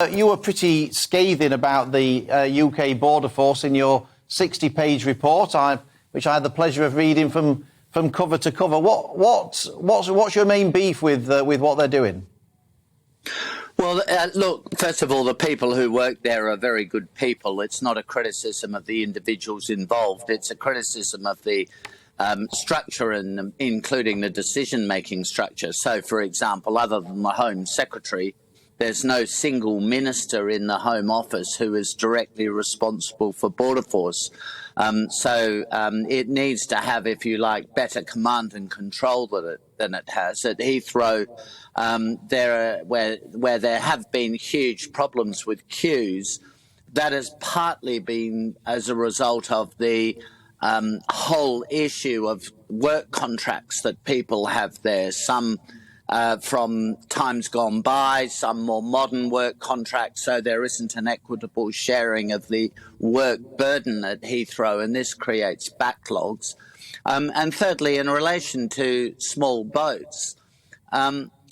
You were pretty scathing about the UK border force in your 60-page report, which I had the pleasure of reading from cover to cover. What's your main beef with what they're doing? Well, look, first of all, the people who work there are very good people. It's not a criticism of the individuals involved. It's a criticism of the structure, and including the decision-making structure. So, for example, other than the Home Secretary, there's no single minister in the Home Office who is directly responsible for Border Force. So it needs to have, if you like, better command and control than it has. At Heathrow, where there have been huge problems with queues, that has partly been as a result of the whole issue of work contracts that people have there. Some from times gone by, some more modern work contracts, so there isn't an equitable sharing of the work burden at Heathrow, and this creates backlogs. And thirdly, in relation to small boats,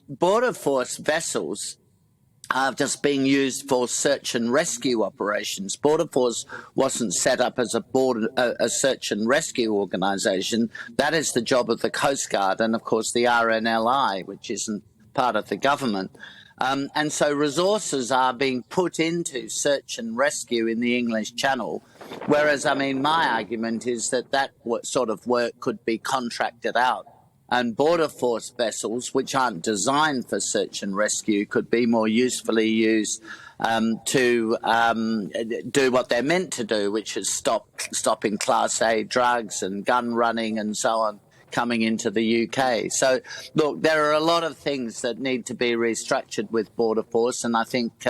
Border Force vessels are just being used for search and rescue operations. Border Force wasn't set up as a search and rescue organisation. That is the job of the Coast Guard and, of course, the RNLI, which isn't part of the government. And so resources are being put into search and rescue in the English Channel, whereas, I mean, my argument is that sort of work could be contracted out. And Border Force vessels, which aren't designed for search and rescue, could be more usefully used to do what they're meant to do, which is stopping Class A drugs and gun running and so on coming into the UK. So, look, there are a lot of things that need to be restructured with Border Force, and I think,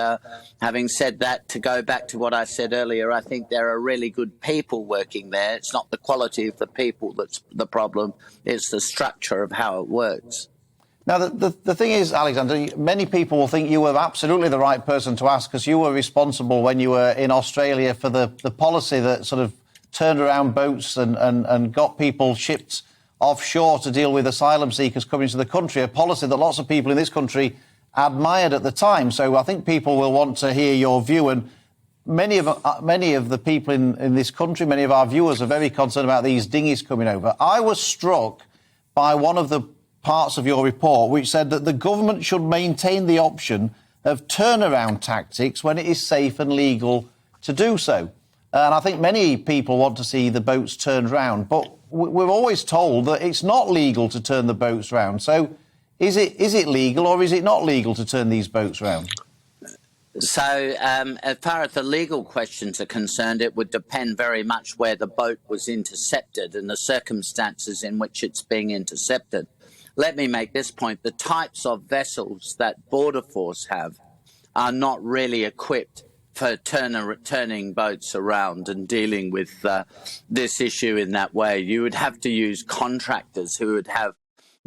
having said that, to go back to what I said earlier, I think there are really good people working there. It's not the quality of the people that's the problem, it's the structure of how it works. Now, the thing is, Alexander, many people will think you were absolutely the right person to ask because you were responsible when you were in Australia for the policy that sort of turned around boats and got people shipped offshore to deal with asylum seekers coming to the country, a policy that lots of people in this country admired at the time. So I think people will want to hear your view, and many of the people in this country, many of our viewers are very concerned about these dinghies coming over. I was struck by one of the parts of your report which said that the government should maintain the option of turnaround tactics when it is safe and legal to do so. And I think many people want to see the boats turned round, but we're always told that it's not legal to turn the boats round. So is it legal or is it not legal to turn these boats round? So as far as the legal questions are concerned, it would depend very much where the boat was intercepted and the circumstances in which it's being intercepted. Let me make this point. The types of vessels that Border Force have are not really equipped for turning boats around and dealing with this issue in that way. You would have to use contractors who would have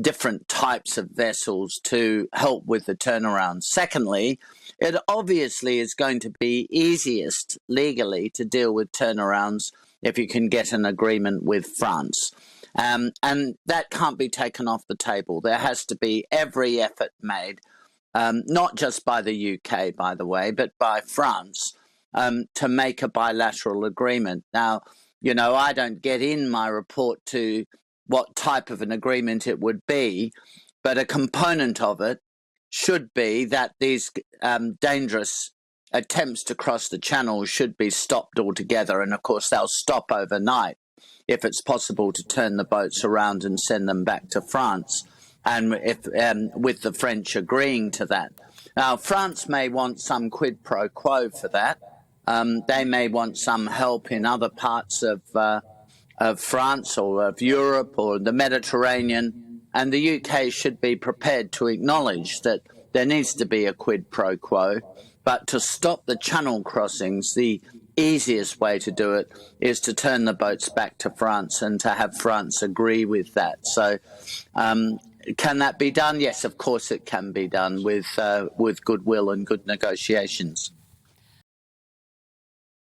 different types of vessels to help with the turnaround. Secondly, it obviously is going to be easiest legally to deal with turnarounds if you can get an agreement with France. And that can't be taken off the table. There has to be every effort made, not just by the UK, by the way, but by France, to make a bilateral agreement. Now, you know, I don't get in my report to what type of an agreement it would be, but a component of it should be that these dangerous attempts to cross the channel should be stopped altogether. And of course, they'll stop overnight if it's possible to turn the boats around and send them back to France, and if with the French agreeing to that. Now, France may want some quid pro quo for that. They may want some help in other parts of France or of Europe or the Mediterranean, and the UK should be prepared to acknowledge that there needs to be a quid pro quo. But to stop the channel crossings, the easiest way to do it is to turn the boats back to France and to have France agree with that. So can that be done? Yes, of course it can be done with goodwill and good negotiations.